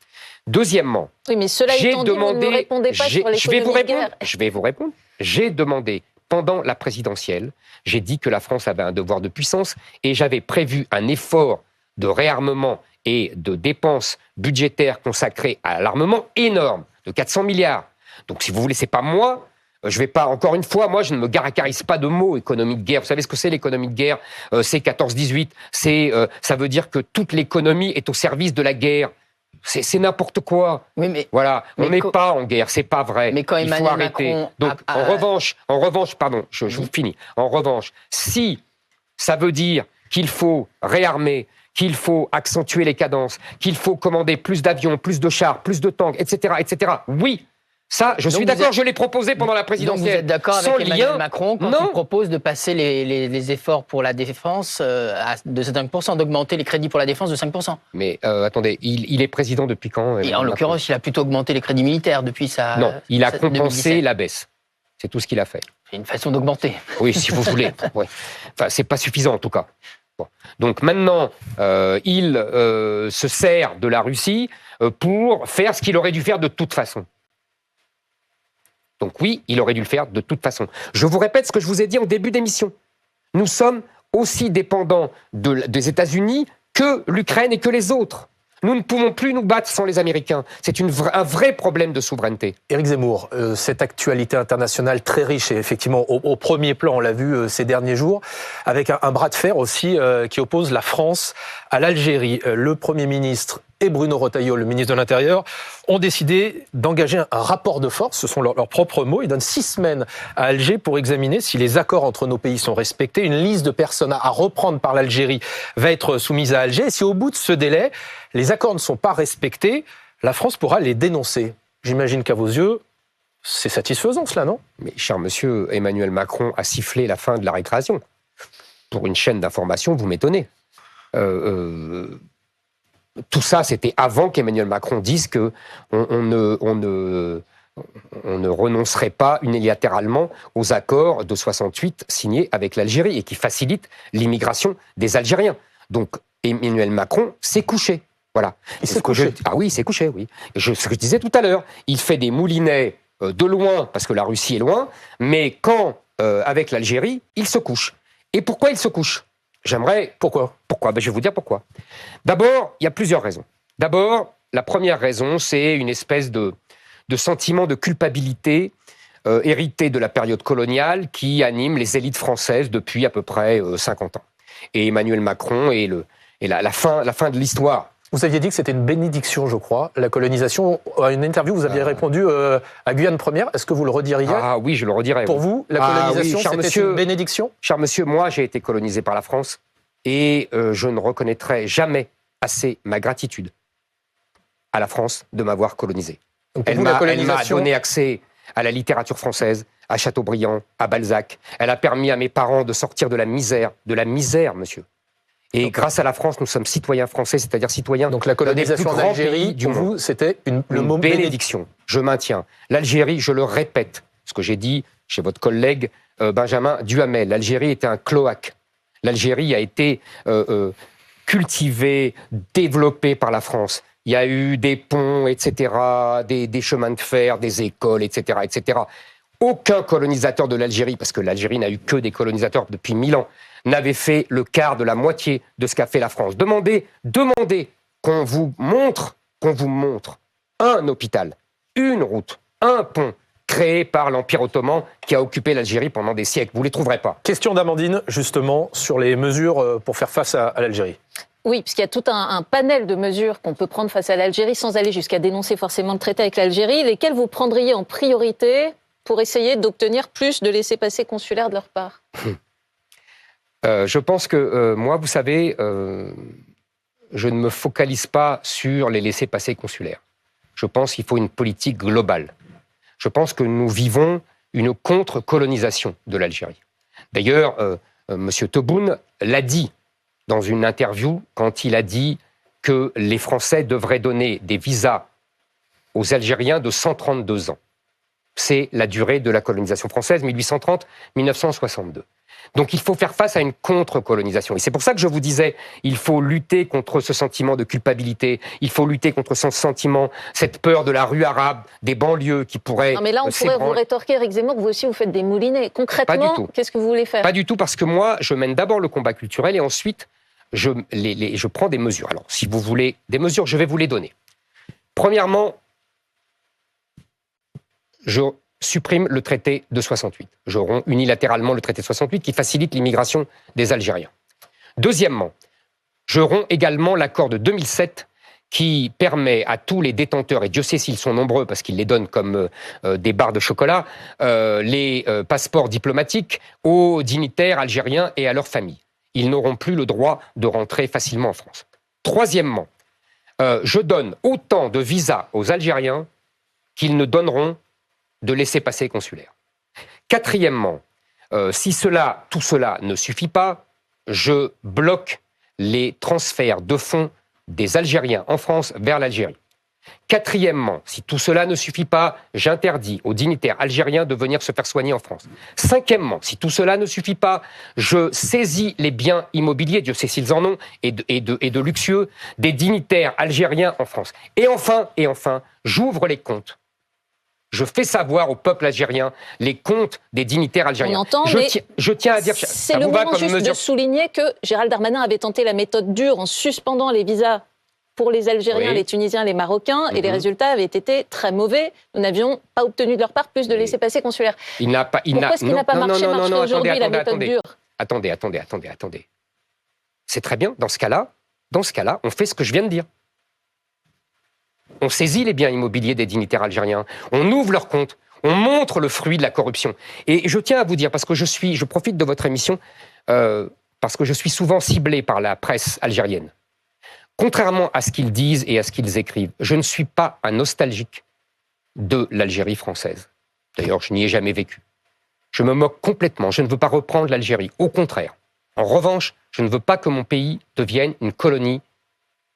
Deuxièmement, oui, mais cela étant dit, vous ne me répondez pas sur l'économie de guerre. Je vais vous répondre. J'ai demandé, pendant la présidentielle, j'ai dit que la France avait un devoir de puissance et j'avais prévu un effort de réarmement et de dépenses budgétaires consacrées à l'armement énorme, de 400 milliards. Donc, si vous voulez, c'est pas moi. Je vais pas, encore une fois, moi, je ne me gargarise pas de mots économie de guerre. Vous savez ce que c'est l'économie de guerre? C'est 14-18. Ça veut dire que toute l'économie est au service de la guerre. C'est n'importe quoi. Oui, mais voilà, on n'est pas en guerre, c'est pas vrai. Mais quand il faut arrêter. Macron donc, en revanche, pardon, je vous finis. En revanche, si ça veut dire qu'il faut réarmer, qu'il faut accentuer les cadences, qu'il faut commander plus d'avions, plus de chars, plus de tanks, etc., oui, Ça, je suis d'accord, je l'ai proposé pendant la présidentielle. Donc vous êtes d'accord avec Emmanuel Macron quand il propose de passer les efforts pour la défense de 5%, d'augmenter les crédits pour la défense de 5%. Mais attendez, il est président depuis quand Et en l'occurrence, il a plutôt augmenté les crédits militaires depuis sa... Non, il a compensé 2017. La baisse. C'est tout ce qu'il a fait. C'est une façon d'augmenter. Oui, si vous voulez. Ouais. Enfin, c'est pas suffisant en tout cas. Bon. Donc maintenant, il se sert de la Russie pour faire ce qu'il aurait dû faire de toute façon. Donc oui, il aurait dû le faire de toute façon. Je vous répète ce que je vous ai dit en début d'émission. Nous sommes aussi dépendants des États-Unis que l'Ukraine et que les autres. Nous ne pouvons plus nous battre sans les Américains. C'est un vrai problème de souveraineté. Éric Zemmour, cette actualité internationale très riche et effectivement au premier plan, on l'a vu ces derniers jours, avec un bras de fer aussi qui oppose la France à l'Algérie. Le Premier ministre et Bruno Retailleau, le ministre de l'Intérieur, ont décidé d'engager un rapport de force, ce sont leurs propres mots. Ils donnent 6 semaines à Alger pour examiner si les accords entre nos pays sont respectés. Une liste de personnes à reprendre par l'Algérie va être soumise à Alger. Et si au bout de ce délai, les accords ne sont pas respectés, la France pourra les dénoncer. J'imagine qu'à vos yeux, c'est satisfaisant cela, non ? Mais cher monsieur, Emmanuel Macron a sifflé la fin de la récréation. Pour une chaîne d'information, vous m'étonnez. Tout ça, c'était avant qu'Emmanuel Macron dise qu'on ne renoncerait pas unilatéralement aux accords de 68 signés avec l'Algérie et qui facilitent l'immigration des Algériens. Donc, Emmanuel Macron s'est couché. Voilà. Il s'est couché. Ah oui, il s'est couché, oui. Ce que je disais tout à l'heure, il fait des moulinets de loin, parce que la Russie est loin, mais quand, avec l'Algérie, il se couche. Et pourquoi il se couche ? Pourquoi ? Je vais vous dire pourquoi. D'abord, il y a plusieurs raisons. D'abord, la première raison, c'est une espèce de sentiment de culpabilité hérité de la période coloniale qui anime les élites françaises depuis à peu près 50 ans. Et Emmanuel Macron est la fin de l'histoire. Vous aviez dit que c'était une bénédiction, je crois, la colonisation. À une interview, vous aviez répondu à Guyane Première. Est-ce que vous le rediriez ? Ah oui, je le redirais. Pour vous, la colonisation, c'était une bénédiction ? Cher monsieur, moi, j'ai été colonisé par la France et je ne reconnaîtrai jamais assez ma gratitude à la France de m'avoir colonisé. Elle m'a donné accès à la littérature française, à Chateaubriand, à Balzac. Elle a permis à mes parents de sortir de la misère, monsieur. Et grâce à la France, nous sommes citoyens français, c'est-à-dire citoyens. Donc la colonisation d'Algérie, pour vous, c'était le mot bénédiction. Je maintiens. L'Algérie, je le répète, ce que j'ai dit chez votre collègue Benjamin Duhamel, l'Algérie était un cloaque. L'Algérie a été cultivée, développée par la France. Il y a eu des ponts, etc., des chemins de fer, des écoles, etc., etc. Aucun colonisateur de l'Algérie, parce que l'Algérie n'a eu que des colonisateurs depuis 1000 ans, n'avait fait le quart de la moitié de ce qu'a fait la France. Demandez qu'on vous montre un hôpital, une route, un pont créé par l'Empire ottoman qui a occupé l'Algérie pendant des siècles. Vous ne les trouverez pas. Question d'Amandine, justement, sur les mesures pour faire face à l'Algérie. Oui, puisqu'il y a tout un panel de mesures qu'on peut prendre face à l'Algérie sans aller jusqu'à dénoncer forcément le traité avec l'Algérie. Lesquelles vous prendriez en priorité pour essayer d'obtenir plus de laissez-passer consulaires de leur part ? Je pense que moi, vous savez, je ne me focalise pas sur les laissez-passer consulaires. Je pense qu'il faut une politique globale. Je pense que nous vivons une contre-colonisation de l'Algérie. D'ailleurs, M. Tebboune l'a dit dans une interview quand il a dit que les Français devraient donner des visas aux Algériens de 132 ans. C'est la durée de la colonisation française, 1830-1962. Donc il faut faire face à une contre-colonisation. Et c'est pour ça que je vous disais, il faut lutter contre ce sentiment de culpabilité, il faut lutter contre ce sentiment, cette peur de la rue arabe, des banlieues qui pourraient... Non mais là on pourrait vous rétorquer, Éric Zemmour, que vous aussi vous faites des moulinets. Concrètement, qu'est-ce que vous voulez faire ? Pas du tout, parce que moi, je mène d'abord le combat culturel et ensuite, je prends des mesures. Alors, si vous voulez des mesures, je vais vous les donner. Premièrement, je supprime le traité de 68. Je romps unilatéralement le traité de 68 qui facilite l'immigration des Algériens. Deuxièmement, je romps également l'accord de 2007 qui permet à tous les détenteurs, et Dieu sait s'ils sont nombreux parce qu'ils les donnent comme des barres de chocolat, les passeports diplomatiques aux dignitaires algériens et à leurs familles. Ils n'auront plus le droit de rentrer facilement en France. Troisièmement, je donne autant de visas aux Algériens qu'ils ne donneront de laissez-passer consulaires. Quatrièmement, si tout cela ne suffit pas, je bloque les transferts de fonds des Algériens en France vers l'Algérie. Quatrièmement, si tout cela ne suffit pas, j'interdis aux dignitaires algériens de venir se faire soigner en France. Cinquièmement, si tout cela ne suffit pas, je saisis les biens immobiliers, Dieu sait s'ils en ont, et de luxueux, des dignitaires algériens en France. Et enfin, j'ouvre les comptes. Je fais savoir au peuple algérien les comptes des dignitaires algériens. On entend, je tiens à dire... C'est le moment juste de souligner que Gérald Darmanin avait tenté la méthode dure en suspendant les visas pour les Algériens, les Tunisiens, les Marocains, et les résultats avaient été très mauvais. Nous n'avions pas obtenu de leur part plus de laissez-passer consulaires. Pourquoi est-ce qu'il n'a pas marché aujourd'hui, la méthode dure ? Attendez. C'est très bien. Dans ce cas-là, on fait ce que je viens de dire. On saisit les biens immobiliers des dignitaires algériens, on ouvre leurs comptes, on montre le fruit de la corruption. Et je tiens à vous dire, parce que je profite de votre émission, parce que je suis souvent ciblé par la presse algérienne. Contrairement à ce qu'ils disent et à ce qu'ils écrivent, je ne suis pas un nostalgique de l'Algérie française. D'ailleurs, je n'y ai jamais vécu. Je me moque complètement, je ne veux pas reprendre l'Algérie, au contraire. En revanche, je ne veux pas que mon pays devienne une colonie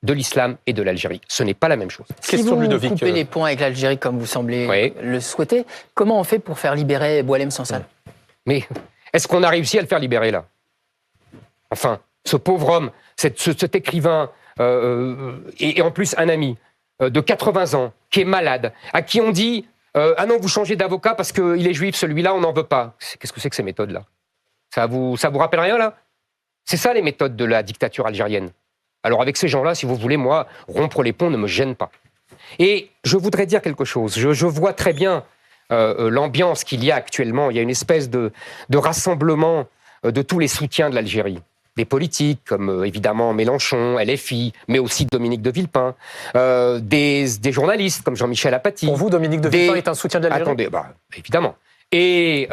de l'islam et de l'Algérie. Ce n'est pas la même chose. Si vous coupez les ponts avec l'Algérie comme vous semblez le souhaiter, comment on fait pour faire libérer Boualem Sansal ? Mais est-ce qu'on a réussi à le faire libérer là ? Enfin, ce pauvre homme, cet écrivain, et en plus un ami de 80 ans, qui est malade, à qui on dit « Ah non, vous changez d'avocat parce qu'il est juif, celui-là, on n'en veut pas ». Qu'est-ce que c'est que ces méthodes-là ? Ça vous rappelle rien, là ? C'est ça les méthodes de la dictature algérienne. Alors avec ces gens-là, si vous voulez, moi, rompre les ponts ne me gêne pas. Et je voudrais dire quelque chose. Je vois très bien l'ambiance qu'il y a actuellement. Il y a une espèce de rassemblement de tous les soutiens de l'Algérie. Des politiques comme évidemment Mélenchon, LFI, mais aussi Dominique de Villepin, des journalistes comme Jean-Michel Apathy. Pour vous, Dominique de Villepin est un soutien de l'Algérie ? Attendez, évidemment. Et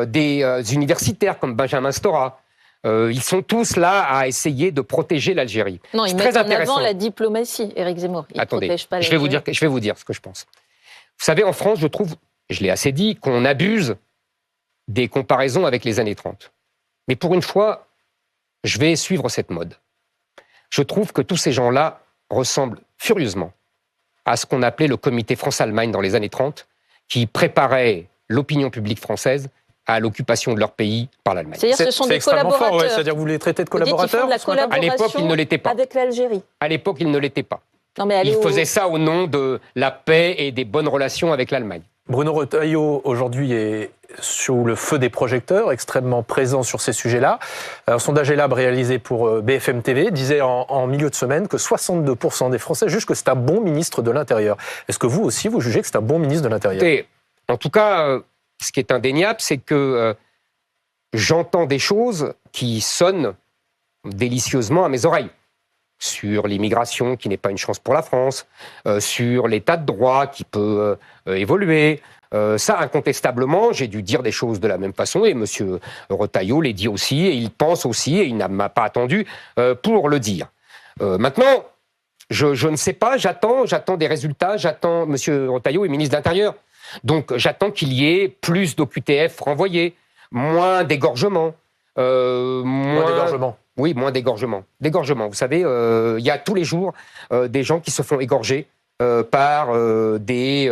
des universitaires comme Benjamin Stora. Ils sont tous là à essayer de protéger l'Algérie. Non, ils mettent en avant la diplomatie, Éric Zemmour. Attendez, je vais vous dire ce que je pense. Vous savez, en France, je trouve, je l'ai assez dit, qu'on abuse des comparaisons avec les années 30. Mais pour une fois, je vais suivre cette mode. Je trouve que tous ces gens-là ressemblent furieusement à ce qu'on appelait le comité France-Allemagne dans les années 30, qui préparait l'opinion publique française à l'occupation de leur pays par l'Allemagne. C'est-à-dire que ce sont des collaborateurs. Fort, c'est-à-dire que vous les traitez de collaborateurs. À l'époque, ils ne l'étaient pas. Avec l'Algérie. À l'époque, ils ne l'étaient pas. Non, mais ils faisaient ça au nom de la paix et des bonnes relations avec l'Allemagne. Bruno Retailleau, aujourd'hui, est sous le feu des projecteurs, extrêmement présent sur ces sujets-là. Un sondage Elab réalisé pour BFM TV disait en milieu de semaine que 62% des Français jugent que c'est un bon ministre de l'Intérieur. Est-ce que vous aussi, vous jugez que c'est un bon ministre de l'Intérieur ? Et, en tout cas, ce qui est indéniable, c'est que j'entends des choses qui sonnent délicieusement à mes oreilles. Sur l'immigration, qui n'est pas une chance pour la France, sur l'état de droit qui peut évoluer. Ça, incontestablement, j'ai dû dire des choses de la même façon, et M. Retailleau les dit aussi, et il pense aussi, et il ne m'a pas attendu pour le dire. Maintenant, je ne sais pas, j'attends des résultats, M. Retailleau est ministre de l'Intérieur. Donc j'attends qu'il y ait plus d'OQTF renvoyés, moins d'égorgements. Moins d'égorgements. Oui, moins d'égorgements. D'égorgements, vous savez, il y a tous les jours des gens qui se font égorger par des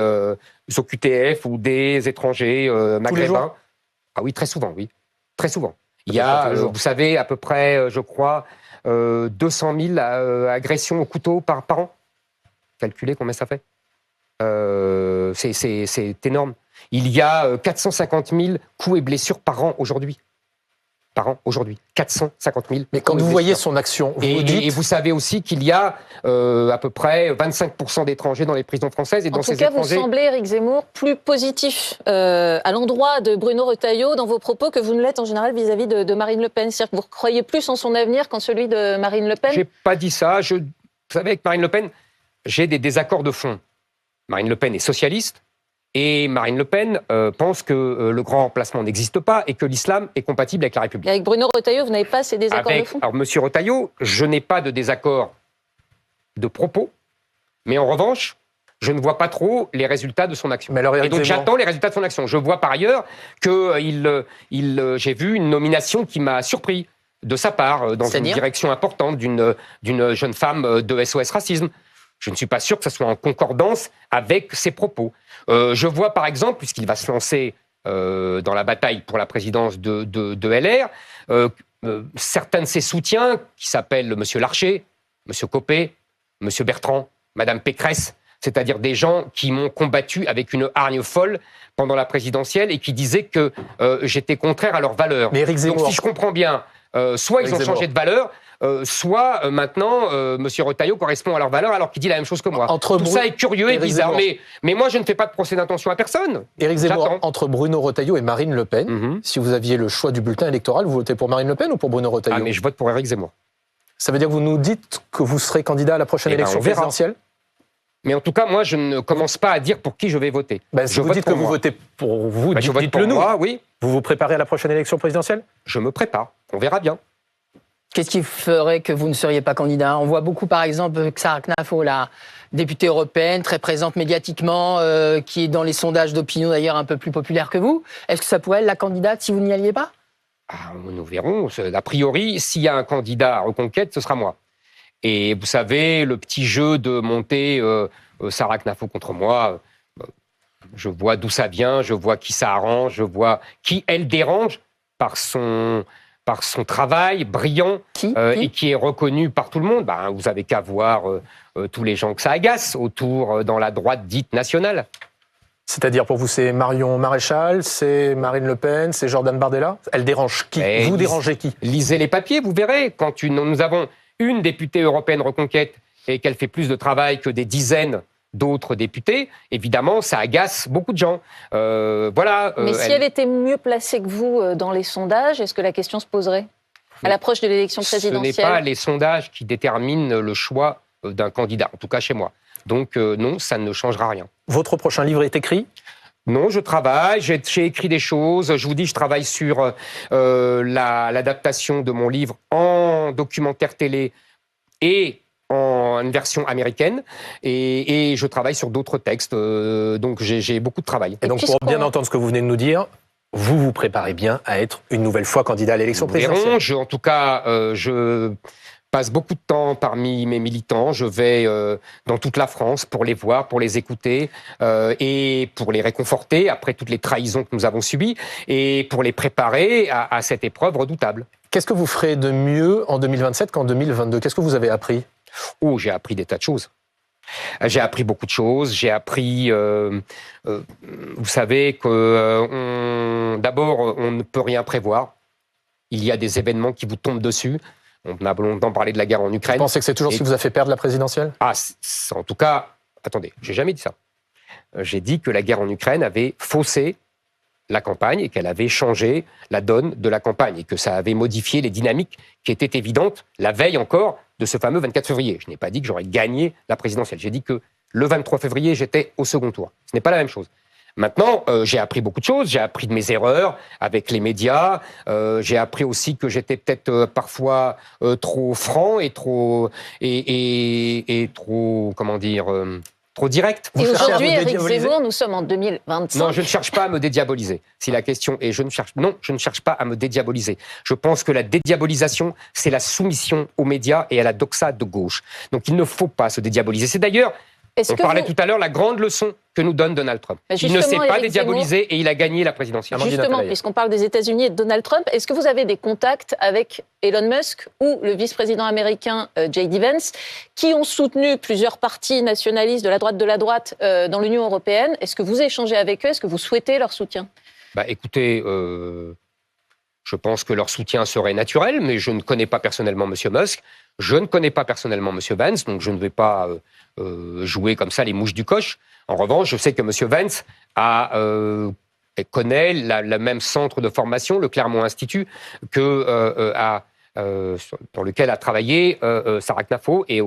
OQTF ou des étrangers maghrébins. Ah oui, très souvent, oui. Très souvent. Il y a, vous savez, à peu près, je crois, 200 000 agressions au couteau par an. Calculez combien ça fait. C'est énorme. Il y a 450 000 coups et blessures par an aujourd'hui. 450 000. Mais quand vous voyez son action, et vous savez aussi qu'il y a à peu près 25% d'étrangers dans les prisons françaises. Et dans ces étrangers... vous semblez, Éric Zemmour, plus positif à l'endroit de Bruno Retailleau dans vos propos que vous ne l'êtes en général vis-à-vis de Marine Le Pen. C'est-à-dire que vous croyez plus en son avenir qu'en celui de Marine Le Pen ? J'ai pas dit ça. Vous savez, avec Marine Le Pen, j'ai des désaccords de fond. Marine Le Pen est socialiste. Et Marine Le Pen pense que le grand remplacement n'existe pas et que l'islam est compatible avec la République. Et avec Bruno Retailleau, vous n'avez pas ces désaccords de fond ? Alors, Monsieur Retailleau, je n'ai pas de désaccord de propos, mais en revanche, je ne vois pas trop les résultats de son action. Mais alors, et donc j'attends les résultats de son action. Je vois par ailleurs que j'ai vu une nomination qui m'a surpris de sa part, dans une direction importante d'une jeune femme de SOS Racisme. Je ne suis pas sûr que ça soit en concordance avec ses propos. Je vois par exemple, puisqu'il va se lancer dans la bataille pour la présidence de LR, certains de ses soutiens, qui s'appellent M. Larcher, M. Copé, M. Bertrand, Mme Pécresse, c'est-à-dire des gens qui m'ont combattu avec une hargne folle pendant la présidentielle et qui disaient que j'étais contraire à leurs valeurs. Mais Éric Zemmour... Donc si je comprends bien, soit ils ont changé de valeur, soit maintenant M. Retailleau correspond à leurs valeurs alors qu'il dit la même chose que moi. Tout ça est curieux et bizarre, mais moi je ne fais pas de procès d'intention à personne. Éric Zemmour, entre Bruno Retailleau et Marine Le Pen, si vous aviez le choix du bulletin électoral, vous votez pour Marine Le Pen ou pour Bruno Retailleau? Ah mais je vote pour Éric Zemmour. Ça veut dire que vous nous dites que vous serez candidat à la prochaine élection présidentielle? Mais en tout cas, moi, je ne commence pas à dire pour qui je vais voter. Si vous dites que vous votez pour vous, dites-le nous. Moi, oui. Vous vous préparez à la prochaine élection présidentielle? Je me prépare. On verra bien. Qu'est-ce qui ferait que vous ne seriez pas candidat? On voit beaucoup, par exemple, Sarah Knafo, la députée européenne, très présente médiatiquement, qui est dans les sondages d'opinion d'ailleurs un peu plus populaire que vous. Est-ce que ça pourrait être la candidate si vous n'y alliez pas? Nous verrons. A priori, s'il y a un candidat à Reconquête, ce sera moi. Et vous savez, le petit jeu de monter Sarah Knafo contre moi, je vois d'où ça vient, je vois qui ça arrange, je vois qui elle dérange par son travail brillant et qui est reconnu par tout le monde. Vous avez qu'à voir tous les gens que ça agace autour dans la droite dite nationale. C'est-à-dire pour vous, c'est Marion Maréchal, c'est Marine Le Pen, c'est Jordan Bardella? Elle dérange qui? Vous dérangez qui? Lisez les papiers, vous verrez. Quand nous avons une députée européenne Reconquête et qu'elle fait plus de travail que des dizaines d'autres députés, évidemment, ça agace beaucoup de gens. Voilà. Mais si elle était mieux placée que vous dans les sondages, est-ce que la question se poserait à l'approche de l'élection présidentielle? Ce n'est pas les sondages qui déterminent le choix d'un candidat, en tout cas chez moi. Donc non, ça ne changera rien. Votre prochain livre est écrit? Non, je travaille, j'ai écrit des choses. Je vous dis, je travaille sur l'adaptation de mon livre en documentaire télé et en version américaine. Et je travaille sur d'autres textes. Donc j'ai beaucoup de travail. Et donc pour bien entendre ce que vous venez de nous dire, vous vous préparez bien à être une nouvelle fois candidat à l'élection présidentielle? En tout cas, je passe beaucoup de temps parmi mes militants. Je vais dans toute la France pour les voir, pour les écouter et pour les réconforter après toutes les trahisons que nous avons subies et pour les préparer à cette épreuve redoutable. Qu'est-ce que vous ferez de mieux en 2027 qu'en 2022? Qu'est-ce que vous avez appris? J'ai appris des tas de choses. J'ai appris beaucoup de choses. J'ai appris, vous savez, que d'abord, on ne peut rien prévoir. Il y a des événements qui vous tombent dessus. On a longtemps parlé de la guerre en Ukraine. Vous pensez que c'est toujours ce qui vous a fait perdre la présidentielle? En tout cas, attendez, j'ai jamais dit ça. J'ai dit que la guerre en Ukraine avait faussé la campagne et qu'elle avait changé la donne de la campagne et que ça avait modifié les dynamiques qui étaient évidentes la veille encore de ce fameux 24 février. Je n'ai pas dit que j'aurais gagné la présidentielle. J'ai dit que le 23 février, j'étais au second tour. Ce n'est pas la même chose. Maintenant, j'ai appris beaucoup de choses. J'ai appris de mes erreurs avec les médias. J'ai appris aussi que j'étais peut-être parfois trop franc et trop comment dire, trop direct. Et aujourd'hui, Éric Zemmour, nous sommes en 2025. Non, je ne cherche pas à me dédiaboliser. Si la question est, je ne cherche pas à me dédiaboliser. Je pense que la dédiabolisation, c'est la soumission aux médias et à la doxa de gauche. Donc, il ne faut pas se dédiaboliser. C'est d'ailleurs, on parlait tout à l'heure, la grande leçon que nous donne Donald Trump. Il ne s'est pas dédiabolisé et il a gagné la présidentielle. Justement, puisqu'on parle des États-Unis et de Donald Trump, est-ce que vous avez des contacts avec Elon Musk ou le vice-président américain J.D. Vance, qui ont soutenu plusieurs partis nationalistes de la droite dans l'Union européenne? Est-ce que vous échangez avec eux? Est-ce que vous souhaitez leur soutien? Écoutez, je pense que leur soutien serait naturel, mais je ne connais pas personnellement M. Musk. Je ne connais pas personnellement M. Vance, donc je ne vais pas jouer comme ça les mouches du coche. En revanche, je sais que M. Vance connaît le même centre de formation, le Claremont Institut, dans lequel a travaillé Sarah Knafo et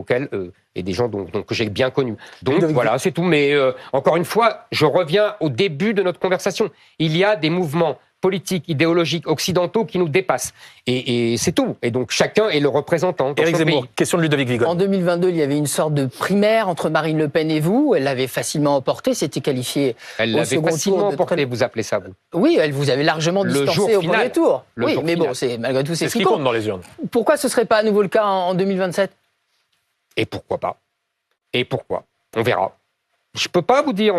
des gens que j'ai bien connus. Donc voilà, c'est tout. Mais encore une fois, je reviens au début de notre conversation. Il y a des mouvements politiques, idéologiques, occidentaux qui nous dépassent. Et c'est tout. Et donc chacun est le représentant. Éric Zemmour, question de Ludovic Vigon. En 2022, il y avait une sorte de primaire entre Marine Le Pen et vous. Elle l'avait facilement emporté, c'était qualifié Elle l'avait facilement emporté, vous appelez ça, vous? Oui, elle vous avait largement distancé au premier tour. Oui, mais bon, malgré tout, c'est ce qui compte dans les urnes. Pourquoi ce ne serait pas à nouveau le cas en 2027 ? Et pourquoi pas? Et pourquoi? On verra. Je ne peux pas vous dire,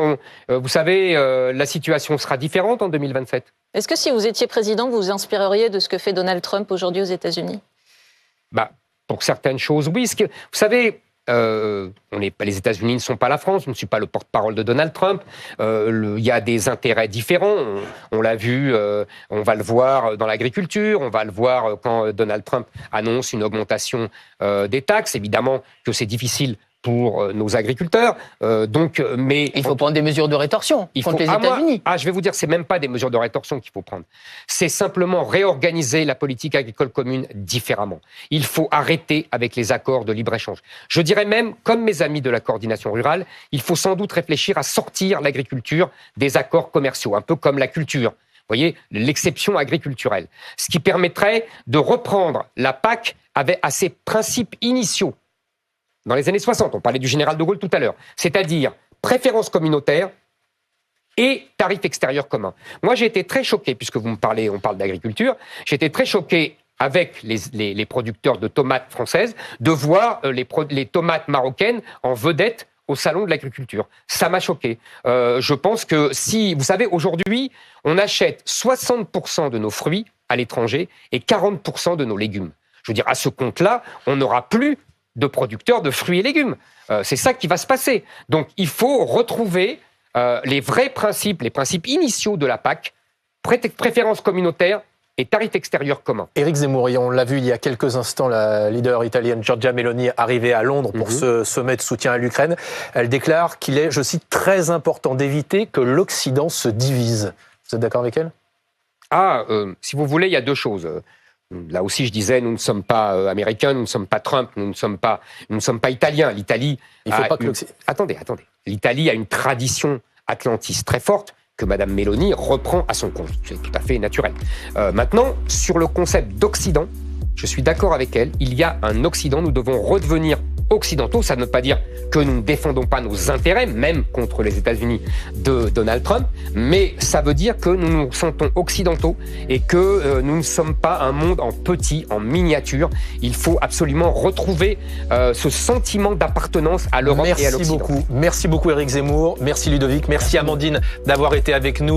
vous savez, la situation sera différente en 2027. Est-ce que si vous étiez président, vous vous inspireriez de ce que fait Donald Trump aujourd'hui aux États-Unis? Pour certaines choses, oui. Vous savez, les États-Unis ne sont pas la France, je ne suis pas le porte-parole de Donald Trump. Il y a des intérêts différents. On l'a vu, on va le voir dans l'agriculture, on va le voir quand Donald Trump annonce une augmentation des taxes. Évidemment que c'est difficile pour nos agriculteurs. Mais il faut prendre des mesures de rétorsion contre les États-Unis. Je vais vous dire, c'est même pas des mesures de rétorsion qu'il faut prendre. C'est simplement réorganiser la politique agricole commune différemment. Il faut arrêter avec les accords de libre-échange. Je dirais même, comme mes amis de la coordination rurale, il faut sans doute réfléchir à sortir l'agriculture des accords commerciaux, un peu comme la culture. Vous voyez, l'exception agriculturelle. Ce qui permettrait de reprendre la PAC à ses principes initiaux. Dans les années 60, on parlait du général de Gaulle tout à l'heure, c'est-à-dire préférence communautaire et tarif extérieur commun. Moi, j'ai été très choqué, puisque on parle d'agriculture, j'ai été très choqué avec les producteurs de tomates françaises de voir les tomates marocaines en vedette au salon de l'agriculture. Ça m'a choqué. Je pense que vous savez, aujourd'hui, on achète 60% de nos fruits à l'étranger et 40% de nos légumes. Je veux dire, à ce compte-là, on n'aura plus de producteurs de fruits et légumes. C'est ça qui va se passer. Donc, il faut retrouver les vrais principes, les principes initiaux de la PAC, préférence communautaire et tarif extérieur commun. Éric Zemmour, on l'a vu il y a quelques instants, la leader italienne Giorgia Meloni arrivée à Londres pour ce sommet de soutien à l'Ukraine. Elle déclare qu'il est, je cite, très important d'éviter que l'Occident se divise. Vous êtes d'accord avec elle? Si vous voulez, il y a deux choses. Là aussi, je disais, nous ne sommes pas américains, nous ne sommes pas Trump, nous ne sommes pas italiens. L'Italie. Attendez. L'Italie a une tradition atlantiste très forte que Mme Meloni reprend à son compte. C'est tout à fait naturel. Maintenant, sur le concept d'Occident, je suis d'accord avec elle. Il y a un Occident, nous devons redevenir occidentaux. Ça ne veut pas dire que nous ne défendons pas nos intérêts, même contre les États-Unis de Donald Trump, mais ça veut dire que nous nous sentons occidentaux et que nous ne sommes pas un monde en petit, en miniature. Il faut absolument retrouver ce sentiment d'appartenance à l'Europe et à l'Occident. Merci beaucoup Éric Zemmour, merci Ludovic, merci Amandine d'avoir été avec nous.